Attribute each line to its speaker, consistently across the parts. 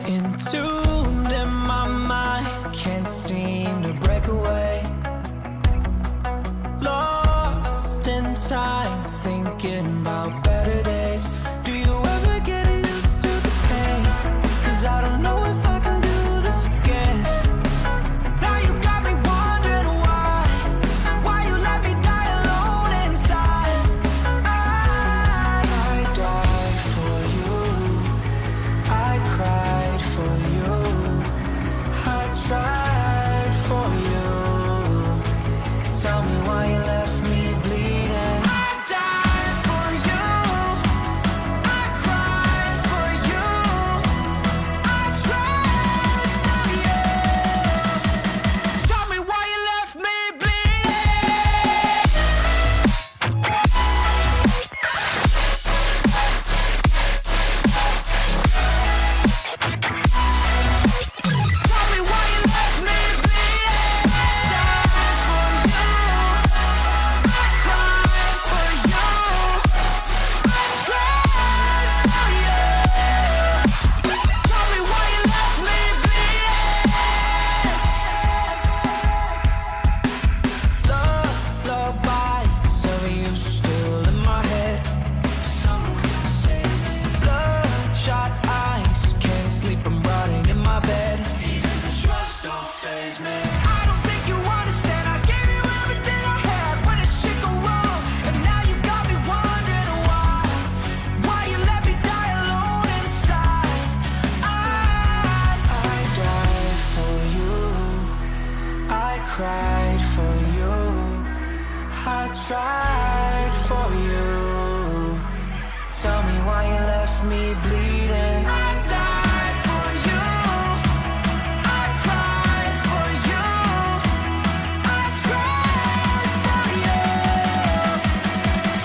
Speaker 1: Entombed in my mind, can't seem to break away. Lost in time, thinking about better days. Do you ever get used to the pain? 'Cause I don't know if I can do this again. Now you got me wondering why you let me die alone inside. I died for you, I cried for you, I tried for you. Tell me why you left me bleeding. I died for you, I cried for you, I tried for you. Tell me why you left me bleeding. Tell me why you left me bleeding. Died for you, I cried for you, I tried for you. Tell me why you left me bleeding. Lullabies of you still in my head. Someone save me. Bloodshot eyes, can't sleep, I'm rotting in my bed. Even the drugs don't faze me. I don't think you understand. I gave you everything I had when it shit go wrong, and now you got me wondering why you let me die alone inside. I died for you, I cried for you, I tried for you. Tell me why you left me bleeding. I died for you, I cried for you, I tried for you.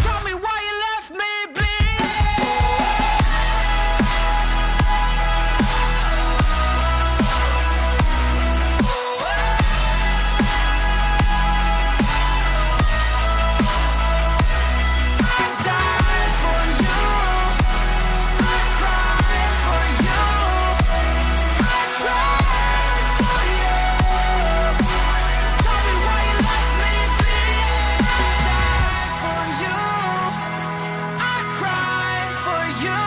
Speaker 1: Tell me why you left me bleeding. I died for you, I cried for you, I tried for you. Tell me why you left me bleeding. I died for you, I cried for you,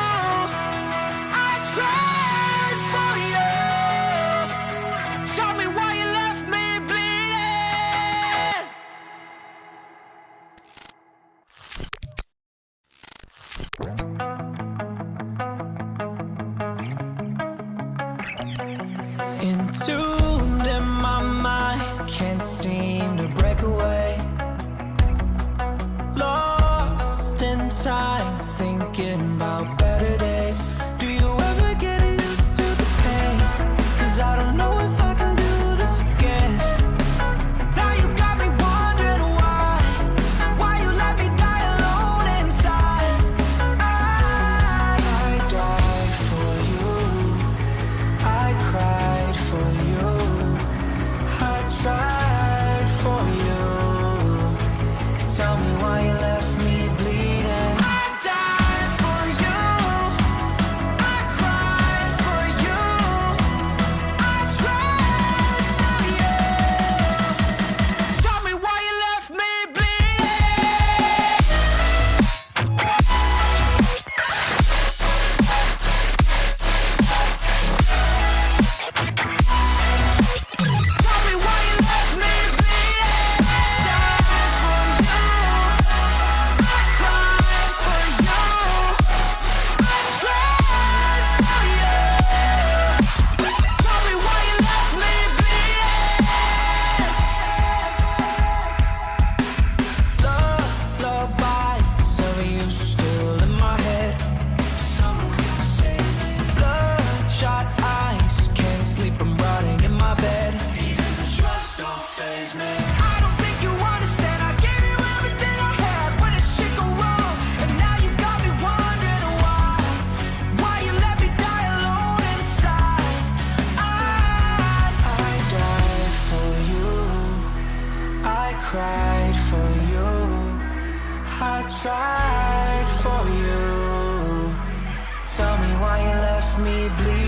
Speaker 1: I tried for you. Tell me why you left me bleeding. Entombed in my mind, can't seem to break away. Lost in time, thinking about better days. Do you ever get used to the pain? 'Cause I don't know if I can do this again. Now you got me wondering why you let me die alone inside. I died for you, I cried for you, I tried for you. Tell me why you left me bleeding. I died for you, I cried for you, I tried for you. Tell me why you left me bleeding. Tell me why you left me bleeding. Died for you, I cried for you, I tried for you. Tell me why you left me bleeding. Lullabies of you still in my head. Someone save me. Bloodshot eyes, can't sleep, I'm rotting in my bed. Even the drugs don't faze me. I don't think you understand. I gave you everything I had when it shit go wrong, and now you got me wondering why you let me die alone inside. I died for you, I cried for you, I tried for you. Tell me why you left me bleeding.